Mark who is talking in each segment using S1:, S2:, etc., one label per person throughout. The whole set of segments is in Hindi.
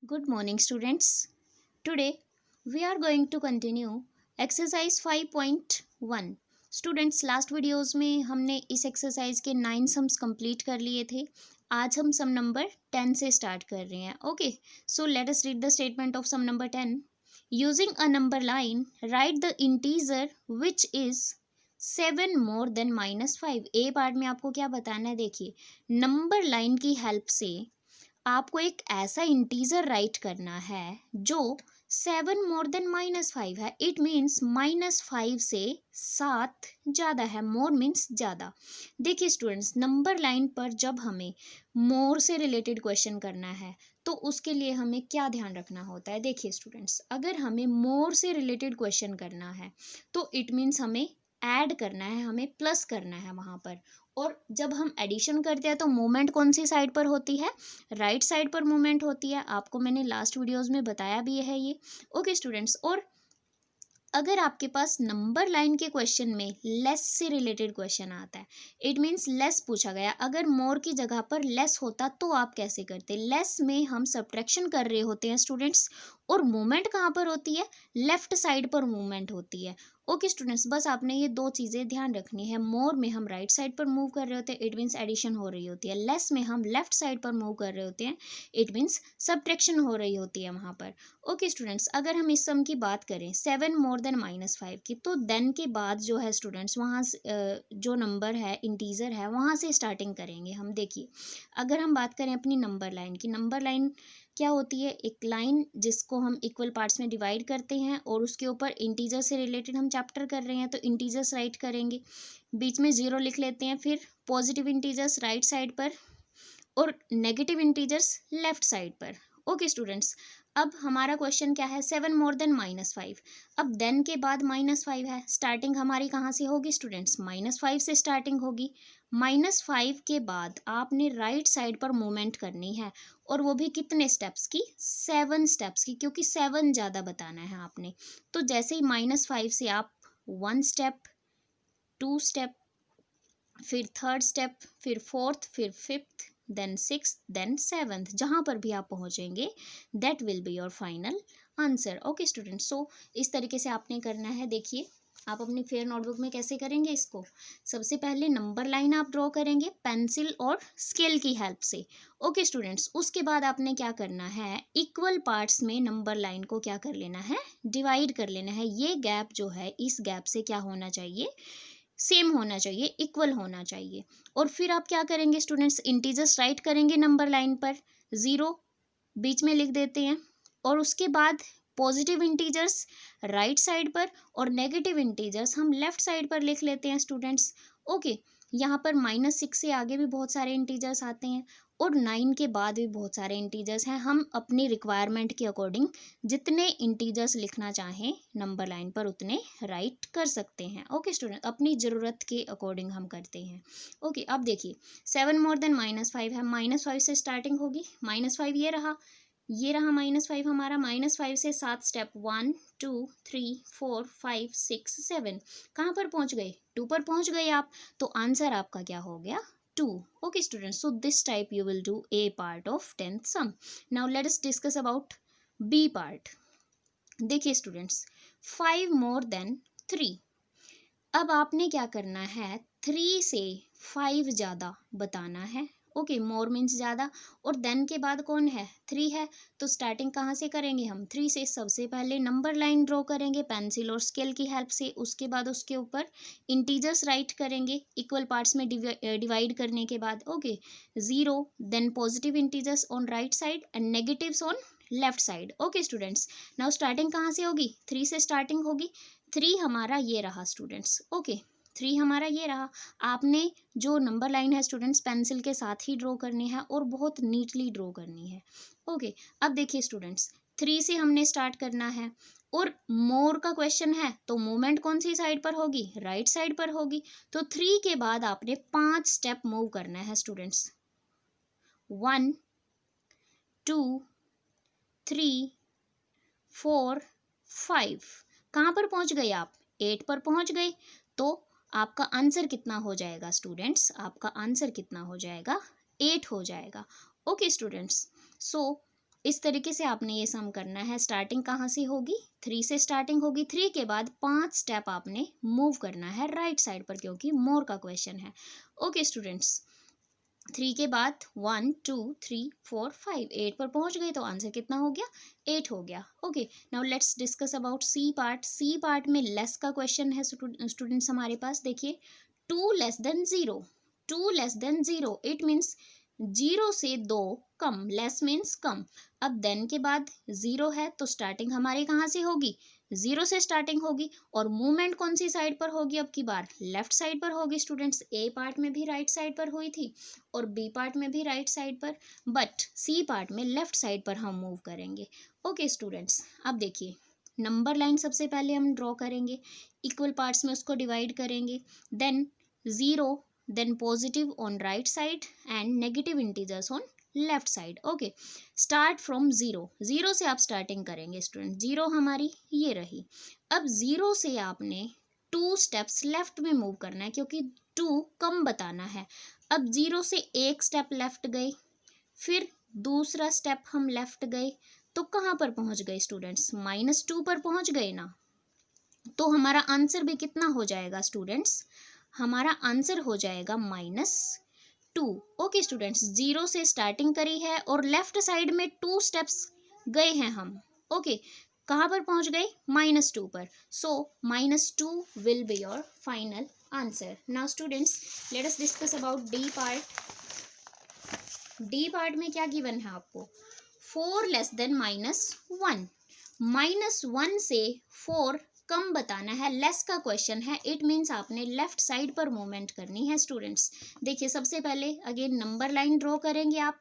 S1: Good morning, students. Today we are going to continue exercise 5.1. Students last videos में हमने इस एक्सरसाइज के 9 सम्स कंप्लीट कर लिए थे. आज हम सम नंबर 10 से स्टार्ट कर रहे हैं. Okay, so let us read the statement of sum number 10. Using a number line write the integer which is 7 more than -5. A part में आपको क्या बताना है, देखिए नंबर लाइन की हेल्प से आपको एक ऐसा इंटीजर राइट करना है जो 7 मोर देन -5 है. इट मीन्स -5 से 7 ज़्यादा है. मोर मीन्स ज़्यादा. देखिए स्टूडेंट्स, नंबर लाइन पर जब हमें मोर से रिलेटेड क्वेश्चन करना है तो उसके लिए हमें क्या ध्यान रखना होता है. देखिए स्टूडेंट्स, अगर हमें मोर से रिलेटेड क्वेश्चन करना है तो इट मीन्स हमें ऐड करना है, हमें प्लस करना है वहाँ पर. और जब हम एडिशन करते हैं तो मूवमेंट कौन सी साइड पर होती है? राइट साइड पर मूवमेंट होती है. आपको मैंने लास्ट वीडियोस में बताया भी है ये. ओके स्टूडेंट्स, और अगर आपके पास नंबर लाइन के क्वेश्चन में लेस से रिलेटेड क्वेश्चन आता है, इट मीन्स लेस पूछा गया, अगर मोर की जगह पर लेस होता तो आप कैसे करते? लेस में हम सब्ट्रैक्शन कर रहे होते हैं स्टूडेंट्स, और मूवमेंट कहाँ पर होती है? लेफ्ट साइड पर मूवमेंट होती है. ओके स्टूडेंट्स, बस आपने ये दो चीज़ें ध्यान रखनी है. मोर में हम राइट साइड पर मूव कर रहे होते हैं, इट मीन्स एडिशन हो रही होती है. लेस में हम लेफ्ट साइड पर मूव कर रहे होते हैं, इट मीन्स सब्ट्रैक्शन हो रही होती है वहाँ पर. ओके स्टूडेंट्स, अगर हम इस सम की बात करें 7 मोर देन -5 की, तो देन के बाद जो है स्टूडेंट्स वहाँ से जो नंबर है, इंटीजर है, वहाँ से स्टार्टिंग करेंगे हम. देखिए अगर हम बात करें अपनी नंबर लाइन की, नंबर लाइन क्या होती है? एक लाइन जिसको हम इक्वल पार्ट्स में डिवाइड करते हैं और उसके ऊपर इंटीजर से रिलेटेड हम चैप्टर कर रहे हैं तो इंटीजर्स राइट करेंगे, बीच में 0 लिख लेते हैं, फिर पॉजिटिव इंटीजर्स राइट साइड पर और नेगेटिव इंटीजर्स लेफ्ट साइड पर. ओके स्टूडेंट्स, अब हमारा क्वेश्चन क्या है? 7 मोर देन -5. अब देन के बाद -5 है, स्टार्टिंग हमारी कहाँ से होगी स्टूडेंट्स? -5 से स्टार्टिंग होगी. -5 के बाद आपने राइट साइड पर मूवमेंट करनी है, और वो भी कितने स्टेप्स की? 7 स्टेप्स की, क्योंकि 7 ज़्यादा बताना है आपने. तो जैसे ही -5 से आप 1 स्टेप, 2 स्टेप, फिर 3rd स्टेप, फिर 4th, फिर 5th, then 6th, then 7th, जहाँ पर भी आप पहुँचेंगे that will be your final answer. Okay students, so इस तरीके से आपने करना है. देखिए आप अपनी फेयर नोटबुक में कैसे करेंगे इसको? सबसे पहले नंबर लाइन आप ड्रॉ करेंगे पेंसिल और स्केल की हेल्प से. ओके स्टूडेंट्स, उसके बाद आपने क्या करना है? इक्वल पार्ट्स में नंबर लाइन को क्या कर लेना है? डिवाइड कर लेना है. ये गैप जो है, इस गैप से क्या होना चाहिए? सेम होना चाहिए, इक्वल होना चाहिए. और फिर आप क्या करेंगे स्टूडेंट्स? इंटीजर्स राइट करेंगे नंबर लाइन पर. 0 बीच में लिख देते हैं, और उसके बाद पॉजिटिव इंटीजर्स राइट साइड पर और नेगेटिव इंटीजर्स हम लेफ्ट साइड पर लिख लेते हैं स्टूडेंट्स. ओके, यहाँ पर -6 से आगे भी बहुत सारे इंटीजर्स आते हैं, और 9 के बाद भी बहुत सारे इंटीजर्स हैं. हम अपनी रिक्वायरमेंट के अकॉर्डिंग जितने इंटीजर्स लिखना चाहें नंबर लाइन पर उतने राइट कर सकते हैं. ओके स्टूडेंट, अपनी ज़रूरत के अकॉर्डिंग हम करते हैं. ओके, अब देखिए 7 मोर देन -5 है, -5 से स्टार्टिंग होगी. -5 ये रहा, ये रहा -5 हमारा. -5 से 7 स्टेप, 1 2 3 4 5 6 7, कहाँ पर पहुँच गए? 2 पर पहुँच गए आप. तो आंसर आपका क्या हो गया? 2. Okay students, so this type you will do A part of 10th sum. Now let us discuss about B part. देखिए स्टूडेंट्स, 5 more than 3. अब आपने क्या करना है? 3 से 5 ज़्यादा बताना है. ओके, मोर मीन्स ज़्यादा, और देन के बाद कौन है? 3 है. तो स्टार्टिंग कहाँ से करेंगे हम? 3 से. सबसे पहले नंबर लाइन ड्रॉ करेंगे पेंसिल और स्केल की हेल्प से. उसके बाद उसके ऊपर इंटीजर्स राइट करेंगे इक्वल पार्ट्स में डिवाइड करने के बाद. Okay, 0 then positive integers on right side and negatives on left side. Okay students, now starting कहाँ से होगी? 3 से स्टार्टिंग होगी. 3 हमारा ये रहा स्टूडेंट्स. ओके, 3 हमारा ये रहा. आपने जो नंबर लाइन है स्टूडेंट्स पेंसिल के साथ ही ड्रॉ करनी है, और बहुत नीटली ड्रॉ करनी है. ओके, अब देखिए स्टूडेंट्स, 3 से हमने स्टार्ट करना है, और मोर का क्वेश्चन है तो मूवमेंट कौन सी साइड पर होगी? राइट साइड पर होगी. तो 3 के बाद आपने 5 स्टेप मूव करना है स्टूडेंट्स. 1 2 3 4 5. कहाँ पर पहुँच गए आप? 8 पर पहुँच गए. तो आपका आंसर कितना हो जाएगा स्टूडेंट्स? आपका आंसर कितना हो जाएगा? 8 हो जाएगा. ओके स्टूडेंट्स, सो इस तरीके से आपने ये सम करना है। स्टार्टिंग कहाँ से होगी, 3 से स्टार्टिंग होगी। 3 के बाद 5 स्टेप आपने मूव करना है राइट साइड पर, क्योंकि मोर का क्वेश्चन है। ओके स्टूडेंट्स, 3 के बाद 1 2 3 4 5 8 पर पहुंच गए, तो आंसर कितना हो गया, 8 हो गया। Okay, now let's discuss about C part. C part में लेस का क्वेश्चन है स्टूडेंट्स हमारे पास। देखिए, 2 less than 0, 2 less than 0 it means 0 से 2 कम, लेस मीन्स कम। अब देन के बाद 0 है, तो स्टार्टिंग हमारे कहाँ से होगी, 0 से स्टार्टिंग होगी। और मूवमेंट कौन सी साइड पर होगी, अब की बार लेफ्ट साइड पर होगी स्टूडेंट्स। ए पार्ट में भी राइट साइड पर हुई थी और बी पार्ट में भी राइट साइड पर, बट सी पार्ट में लेफ्ट साइड पर हम मूव करेंगे। ओके स्टूडेंट्स, अब देखिए, नंबर लाइन सबसे पहले हम ड्रॉ करेंगे, इक्वल पार्ट्स में उसको डिवाइड करेंगे, then 0, then positive on right side and negative integers on left side. Okay, start from 0, 0 से आप स्टार्टिंग करेंगे स्टूडेंट। 0 हमारी ये रही। अब 0 से आपने 2 स्टेप्स लेफ्ट में मूव करना है, क्योंकि 2 कम बताना है। अब 0 से एक स्टेप लेफ्ट गए, फिर दूसरा स्टेप हम लेफ्ट गए, तो कहाँ पर पहुंच गए स्टूडेंट्स, -2 पर पहुंच गए ना। तो हमारा आंसर भी कितना हो जाएगा स्टूडेंट्स, हमारा आंसर हो जाएगा -2। ओके स्टूडेंट्स, 0 से स्टार्टिंग करी है और लेफ्ट साइड में 2 स्टेप्स गए हैं हम। ओके, कहाँ पर पहुंच गए, -2 पर। सो -2 will be your final answer. Now students, let us discuss about D part. D part में क्या गिवन है आपको, 4 लेस देन -1, -1 से 4 कम बताना है, लेस का क्वेश्चन है। इट मीन्स आपने लेफ्ट साइड पर मूवमेंट करनी है स्टूडेंट्स। देखिए, सबसे पहले अगेन नंबर लाइन ड्रॉ करेंगे आप।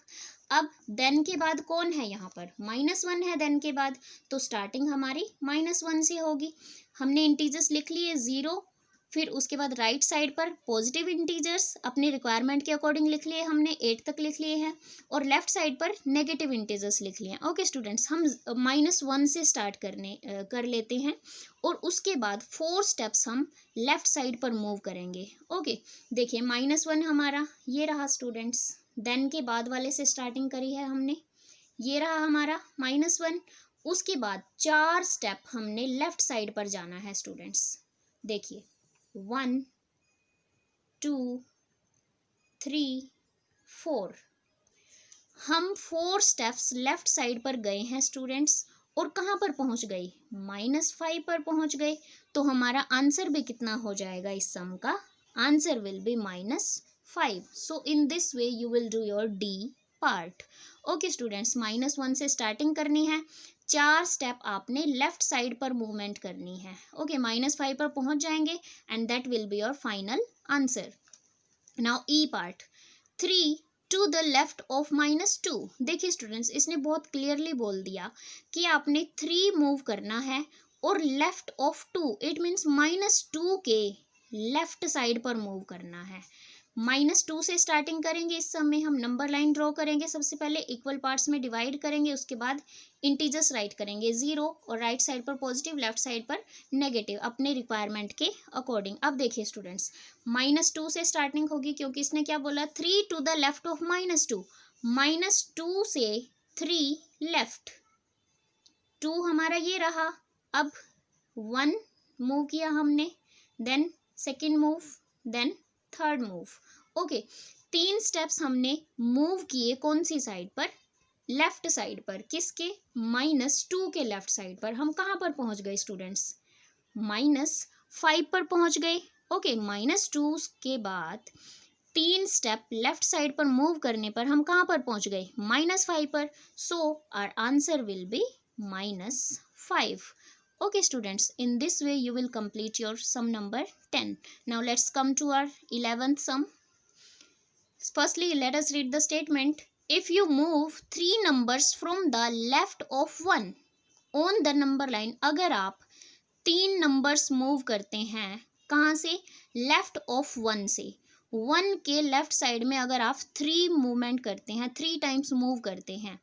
S1: अब देन के बाद कौन है, यहाँ पर -1 है देन के बाद, तो स्टार्टिंग हमारी -1 से होगी। हमने इंटीजर्स लिख लिए 0, फिर उसके बाद राइट साइड पर पॉजिटिव इंटीजर्स अपने रिक्वायरमेंट के अकॉर्डिंग लिख लिए हमने, 8 तक लिख लिए हैं, और लेफ्ट साइड पर नेगेटिव इंटीजर्स लिख लिए हैं। ओके स्टूडेंट्स, हम -1 से स्टार्ट कर लेते हैं, और उसके बाद 4 स्टेप्स हम लेफ्ट साइड पर मूव करेंगे। ओके, देखिए, -1 हमारा ये रहा स्टूडेंट्स, देन के बाद वाले से स्टार्टिंग करी है हमने, ये रहा हमारा -1। उसके बाद 4 स्टेप हमने लेफ्ट साइड पर जाना है स्टूडेंट्स। देखिए, 1 2 3 4, हम 4 स्टेप्स लेफ्ट साइड पर गए हैं स्टूडेंट्स, और कहाँ पर पहुंच गए, -5 पर पहुंच गए। तो हमारा आंसर भी कितना हो जाएगा, इस सम का answer will be -5। So in this way you will do your D part. Okay students, -1 से स्टार्टिंग करनी है, 4 स्टेप आपने लेफ्ट साइड पर मूवमेंट करनी है। ओके, -5 पर पहुंच जाएंगे, and that will be your final answer. Now E part, 3 to the left of -2। देखिए स्टूडेंट्स, इसने बहुत क्लियरली बोल दिया कि आपने 3 मूव करना है और लेफ्ट ऑफ 2, इट मीन्स -2 के लेफ्ट साइड पर मूव करना है। -2 से स्टार्टिंग करेंगे, इस समय हम नंबर लाइन ड्रॉ करेंगे। सबसे पहले इक्वल पार्ट्स में डिवाइड करेंगे, उसके बाद इंटीजर्स राइट करेंगे, 0 और राइट साइड पर पॉजिटिव, लेफ्ट साइड पर नेगेटिव, अपने रिक्वायरमेंट के अकॉर्डिंग। अब देखिए स्टूडेंट्स, -2 से स्टार्टिंग होगी, क्योंकि इसने क्या बोला, 3 टू द लेफ्ट ऑफ -2, -2 से 3 लेफ्ट, 2 हमारा ये रहा। अब 1 मूव किया हमने, then second move, then third move. Okay, 3 steps हमने मूव किए, कौन सी साइड पर, लेफ्ट साइड पर। किसके, -2 के लेफ्ट साइड पर। हम कहाँ पर पहुंच गए स्टूडेंट्स, -5 पर पहुंच गए। ओके, -2 के बाद 3 स्टेप लेफ्ट साइड पर मूव करने पर हम कहाँ पर पहुंच गए, -5 पर। So our answer will be -5। Okay students, in this way you will complete your sum number 10. Now let's come to our 11th sum. Firstly, let us read the statement. If you move 3 numbers from the left of 1 on the number line, अगर आप 3 numbers move करते हैं, कहाँ से, लेफ्ट ऑफ 1 से, 1 के लेफ्ट साइड में अगर आप 3 मूवमेंट करते हैं, 3 टाइम्स मूव करते हैं,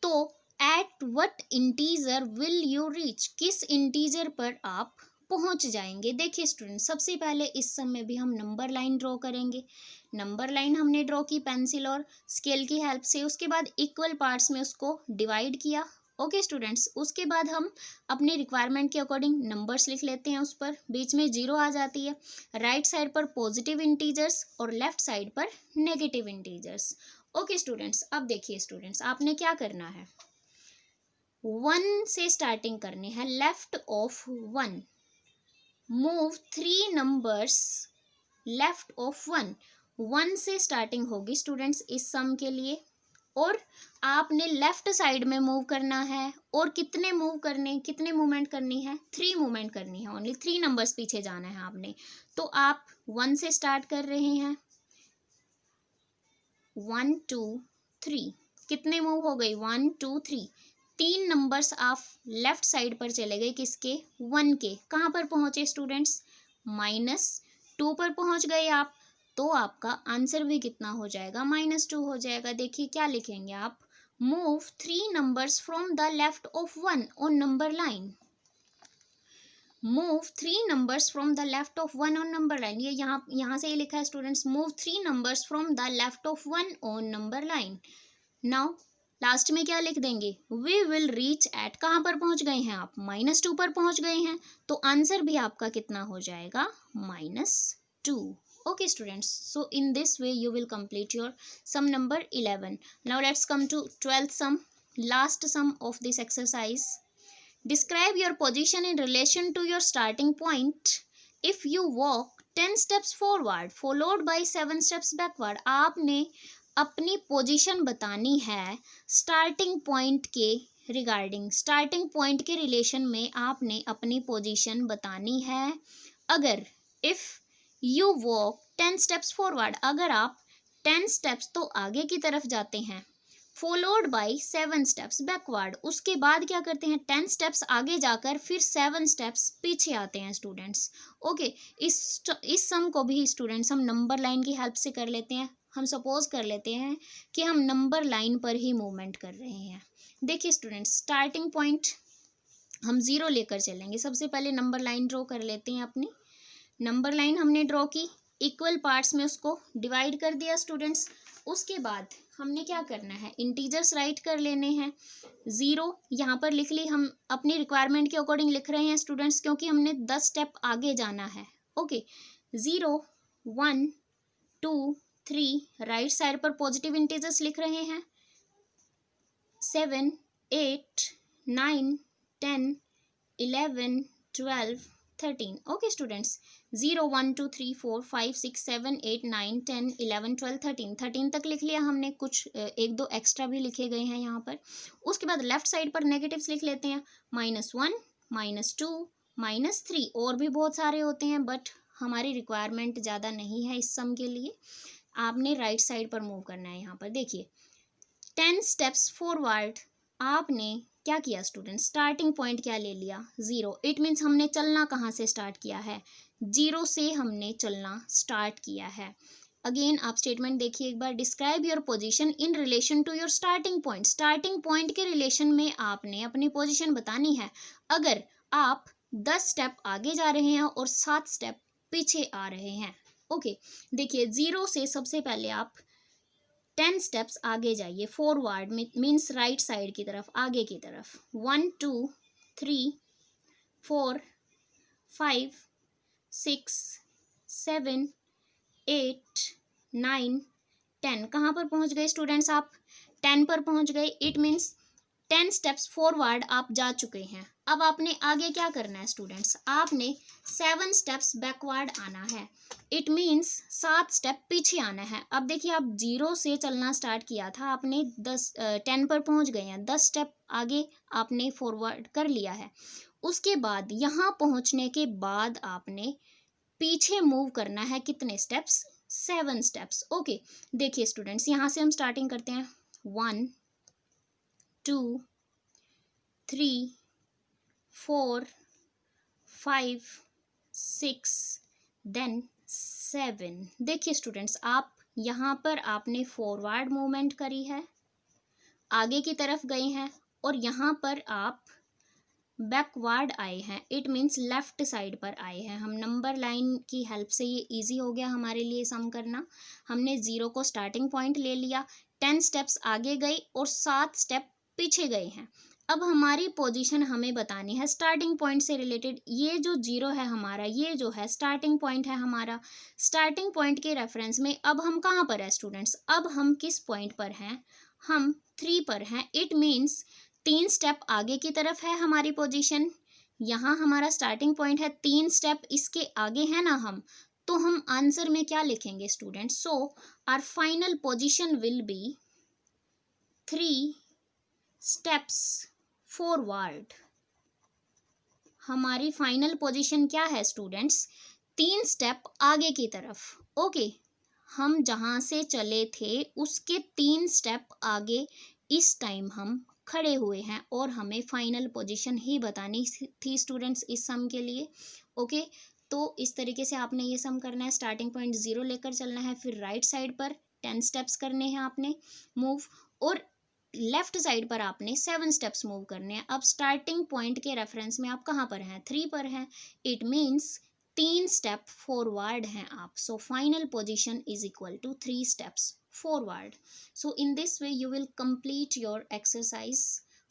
S1: तो at what integer will you reach, किस इंटीजर पर आप पहुंच जाएंगे। देखिए स्टूडेंट, सबसे पहले इस सम में भी हम नंबर लाइन ड्रॉ करेंगे। नंबर लाइन हमने ड्रॉ की पेंसिल और स्केल की हेल्प से, उसके बाद इक्वल पार्ट्स में उसको डिवाइड किया। ओके स्टूडेंट्स, उसके बाद हम अपनी रिक्वायरमेंट के अकॉर्डिंग नंबर्स लिख लेते हैं, उस पर बीच में जीरो आ जाती है, राइट साइड पर पॉजिटिव इंटीजर्स और लेफ्ट साइड पर नेगेटिव इंटीजर्स। ओके स्टूडेंट्स, अब देखिए स्टूडेंट्स, आपने क्या करना है, 1 से स्टार्टिंग करनी है, left of 1 move 3 numbers left of 1, 1 से स्टार्टिंग होगी स्टूडेंट्स इस सम के लिए, और आपने लेफ्ट साइड में मूव करना है। और कितने मूवमेंट करनी है, 3 मूवमेंट करनी है, ओनली 3 नंबर्स पीछे जाना है आपने। तो आप 1 से स्टार्ट कर रहे हैं, 1 2 3, कितने मूव हो गई, 1 2 3, 3 नंबर्स आप लेफ्ट साइड पर चले गए, किसके, 1 के। कहाँ पर पहुंचे स्टूडेंट्स, -2 पर पहुंच गए आप, तो आपका आंसर भी कितना हो जाएगा, -2 हो जाएगा। देखिए क्या लिखेंगे आप, move 3 numbers from the left of 1 on number line, move 3 numbers from the left of 1 on number line. ये यहाँ से ये लिखा है students, move 3 numbers from the left of 1 on number line. Now last में क्या लिख देंगे, वी विल रीच एट, कहाँ पर पहुंच गए हैं आप, -2 पर पहुंच गए हैं, तो आंसर भी आपका कितना हो जाएगा, -2। Okay students, so in this way you will complete your sum number 11। Now let's come to 12th sum, last sum of this exercise. Describe your position in relation to your starting point. If you walk 10 steps forward followed by 7 steps backward, आपने अपनी पोजीशन बतानी है स्टार्टिंग पॉइंट के रिगार्डिंग, स्टार्टिंग पॉइंट के रिलेशन में आपने अपनी पोजीशन बतानी है। अगर if you walk 10 steps forward, अगर आप 10 स्टेप्स तो आगे की तरफ जाते हैं, फॉलोड बाई 7 स्टेप्स बैकवर्ड, उसके बाद क्या करते हैं, 10 स्टेप्स आगे जाकर फिर 7 स्टेप्स पीछे आते हैं स्टूडेंट्स। ओके, इस सम को भी स्टूडेंट्स हम नंबर लाइन की हेल्प से कर लेते हैं। हम सपोज कर लेते हैं कि हम नंबर लाइन पर ही मूवमेंट कर रहे हैं। देखिए स्टूडेंट्स, स्टार्टिंग पॉइंट हम 0 लेकर चलेंगे। सबसे पहले नंबर लाइन ड्रॉ कर लेते हैं अपनी। नंबर लाइन हमने ड्रॉ की, इक्वल पार्ट्स में उसको डिवाइड कर दिया स्टूडेंट्स। उसके बाद हमने क्या करना है, इंटीजर्स राइट कर लेने हैं। 0 यहाँ पर लिख ली, हम अपनी रिक्वायरमेंट के अकॉर्डिंग लिख रहे हैं स्टूडेंट्स, क्योंकि हमने 10 स्टेप आगे जाना है। ओके, 0 1 2 3, राइट साइड पर पॉजिटिव इंटीजर्स लिख रहे हैं, 7 8 9 10 11 12 13। ओके स्टूडेंट्स, 0 1 2 3 4 5 6 7 8 9 10 11 12 13, 13 तक लिख लिया हमने, कुछ एक दो एक्स्ट्रा भी लिखे गए हैं यहाँ पर। उसके बाद लेफ्ट साइड पर नेगेटिव्स लिख लेते हैं, -1 -2 -3, और भी बहुत सारे होते हैं, बट हमारी रिक्वायरमेंट ज़्यादा नहीं है इस सम के लिए। आपने राइट साइड पर मूव करना है। यहाँ पर देखिए 10 स्टेप्स फॉरवर्ड, आपने क्या किया स्टूडेंट, स्टार्टिंग पॉइंट क्या ले लिया, 0। इट मीन्स हमने चलना कहाँ से स्टार्ट किया है, 0 से हमने चलना स्टार्ट किया है। अगेन आप स्टेटमेंट देखिए एक बार, describe your position in relation to your starting point, starting point के रिलेशन में आपने अपनी पोजीशन बतानी है। अगर आप 10 स्टेप आगे जा रहे हैं और 7 स्टेप पीछे आ रहे हैं। ओके, देखिए 0 से सबसे पहले आप 10 स्टेप्स आगे जाइए, फॉरवर्ड मीन्स राइट साइड की तरफ, आगे की तरफ। 1 2 3 4 5 6 7 8 9 10, कहाँ पर पहुँच गए स्टूडेंट्स आप, 10 पर पहुँच गए। इट मीन्स 10 स्टेप्स फॉरवर्ड आप जा चुके हैं। अब आपने आगे क्या करना है स्टूडेंट्स, आपने 7 स्टेप्स बैकवर्ड आना है। इट मीन्स 7 स्टेप पीछे आना है। अब देखिए, आप 0 से चलना स्टार्ट किया था, आपने 10 पर पहुंच गए हैं, 10 स्टेप आगे आपने फॉरवर्ड कर लिया है। उसके बाद यहाँ पहुंचने के बाद आपने पीछे मूव करना है, कितने स्टेप्स, 7 स्टेप्स। ओके, देखिए स्टूडेंट्स, यहाँ से हम स्टार्टिंग करते हैं, 1 2 3 4 5 6 देन 7। देखिए स्टूडेंट्स, आप यहाँ पर आपने फॉरवर्ड मूवमेंट करी है, आगे की तरफ गए हैं, और यहाँ पर आप बैकवर्ड आए हैं, इट मीन्स लेफ्ट साइड पर आए हैं। हम नंबर लाइन की हेल्प से ये इजी हो गया हमारे लिए सम करना। हमने 0 को स्टार्टिंग पॉइंट ले लिया, 10 स्टेप्स आगे गए और 7 स्टेप पीछे गए हैं। अब हमारी पोजीशन हमें बतानी है स्टार्टिंग पॉइंट से रिलेटेड। ये जो 0 है हमारा, ये जो है स्टार्टिंग पॉइंट है हमारा। स्टार्टिंग पॉइंट के रेफरेंस में अब हम कहाँ पर है स्टूडेंट्स? अब हम किस पॉइंट पर हैं? हम 3 पर हैं। इट मीन्स 3 स्टेप आगे की तरफ है हमारी पोजीशन। यहाँ हमारा स्टार्टिंग पॉइंट है, 3 स्टेप इसके आगे है ना हम, तो हम आंसर में क्या लिखेंगे students? So our final position will be 3 steps forward. हमारी फाइनल पोजीशन क्या है स्टूडेंट्स? 3 स्टेप आगे की तरफ। ओके, हम जहाँ से चले थे उसके 3 स्टेप आगे इस टाइम हम खड़े हुए हैं और हमें फाइनल पोजीशन ही बतानी थी स्टूडेंट्स इस सम के लिए। ओके, तो इस तरीके से आपने ये सम करना है। स्टार्टिंग पॉइंट 0 लेकर चलना है, फिर राइट साइड पर 10 स्टेप्स करने हैं आपने मूव, और लेफ्ट साइड पर आपने 7 स्टेप्स मूव करने हैं। अब स्टार्टिंग पॉइंट के रेफरेंस में आप कहाँ पर हैं? 3 पर हैं। इट मीन्स 3 स्टेप फॉरवर्ड हैं आप। So final position is equal to 3 steps forward. So in this way you will complete your exercise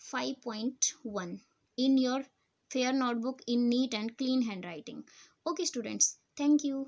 S1: 5.1 in your fair notebook in neat and clean handwriting. Okay students, thank you.